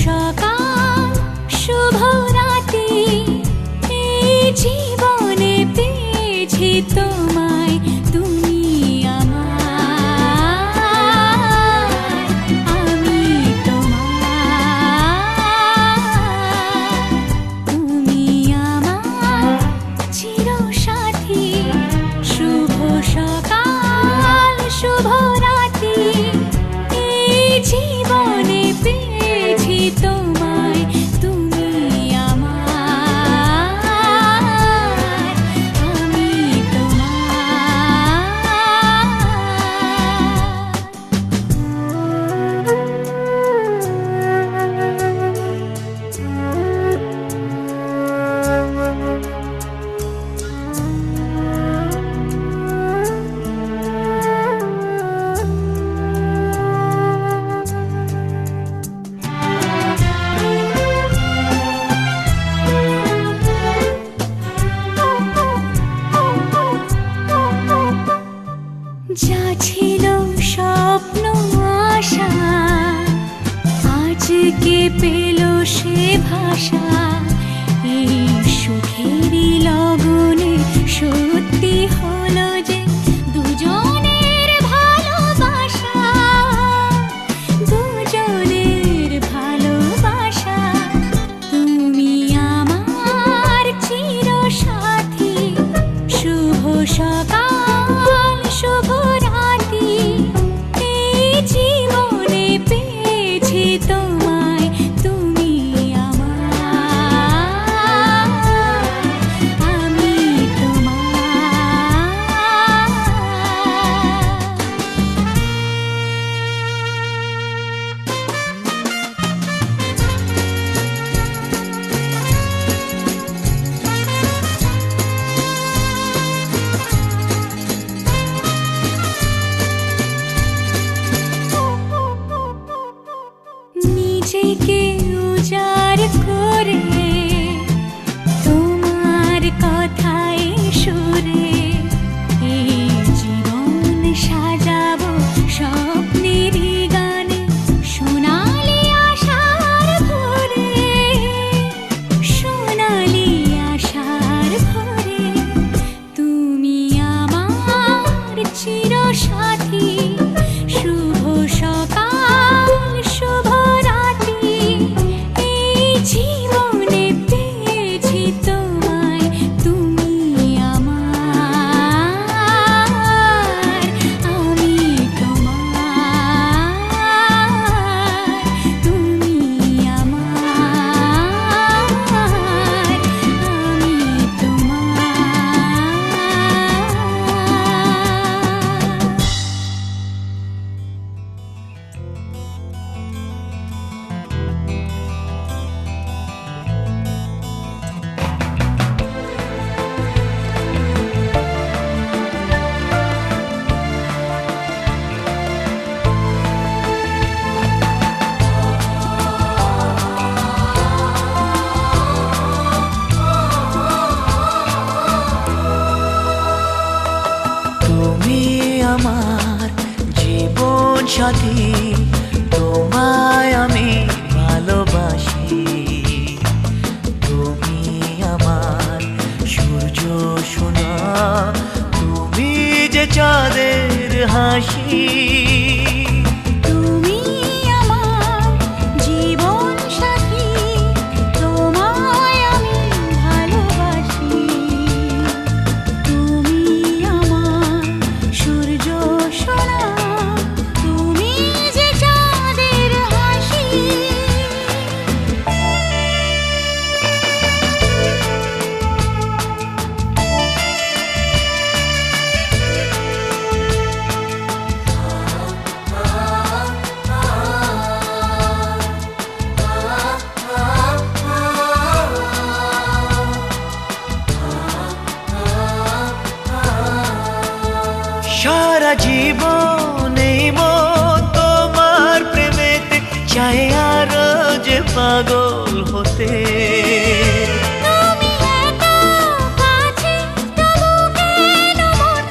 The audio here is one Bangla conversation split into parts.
সকাল শুভ রাতি, এই জীবনে পেয়েছি তোমায়, তুমি আমার, আমি তোমার, তুমি আমার চিরসাথী। শুভ সকাল শুভ রাতি, এই জীবনে পেয়েছি তোমায়, তুমি আমার, আমি যা ছিল স্বপ্ন আশা, আজকে পেল সে ভাষা, এই সুখেরই লগনে সত্যি হলো যে দুজনের ভালোবাসা, দুজনের ভালোবাসা, তুমি আমার চিরসাথী। শুভ সকাল শুভ রাতি, এই জীবনে পেয়েছি তোমায়, তুমি আমার, আমি নিজেকে উজাড় করে তোমার কথায় সুরে, এই জীবন সাজাবো স্বপ্নেরই গানে, সোনালি আশার ভোরে, সোনালি আশার ভোরে, তুমি আমার চিরসাথী। শুভ সকাল শুভ রাতি, এই জীবনে পেয়েছি তোমায়, তুমি আমার, আমি তোমার, তুমি আমার, আমি তোমার। তুমি আমার জীবন সাথী, তোমায় আমি ভালোবাসি, তুমি আমার সূর্য সোনা, তুমি যে চাঁদের হাসি, তুমি আমার জীবন সাথী, তোমায় আমি ভালোবাসি, তুমি আমার সূর্য সোনা, তুমি যে চাঁদের হাসি। সারা জীবন এই মন তোমার প্রেমেতে চাই আরো যে পাগল হতে, তুমি এত কাছে তবু কেন মন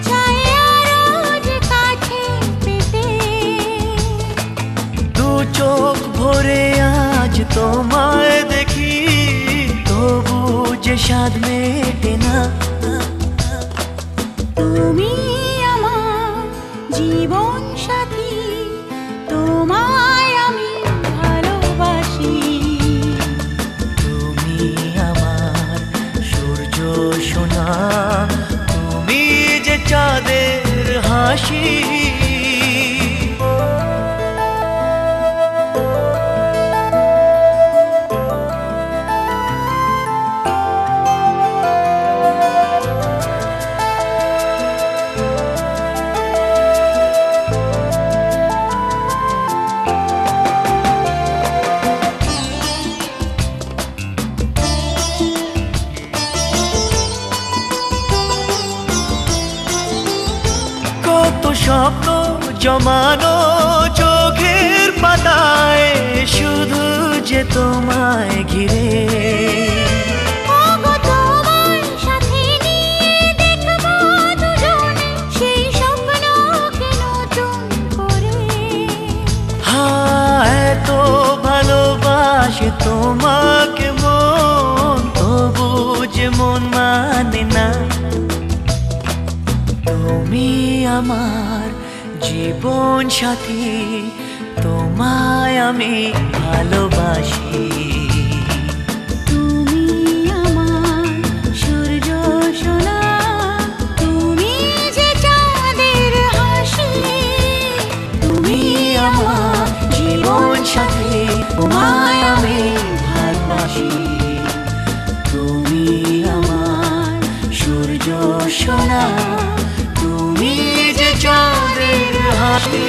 চায় আরো যে কাছে পেতে, দু চোখ ভরে আজ তোমায় দেখি তবু যে স্বাদ মেটে না। তুমি আমার জীবন সাথী, তোমায় আমি ভালোবাসি। তুমি আমার সূর্য সোনা, তুমি যে চাঁদের হাসি। কত স্বপ্ন জমানো চোখের পাতায়, শুধু যে তোমায় ঘিরে। ওগো তোমার সাথে নিয়ে দেখবো দুজনে সেই স্বপ্নকে নতুন করে। হ্যাঁ, এত ভালোবাসে তোমাকে মন, তবু যে মন মানে না। তুমি আমার জীবন সাথী, তোমায় আমি ভালোবাসি। তুমি আমার সূর্য সোনা, তুমি যে চাঁদের হাসি। তুমি আমার জীবন সাথী, তোমায় আমি ভালোবাসি। তুমি আমার সূর্য সোনা, তুমি যে চাঁদের হাসি।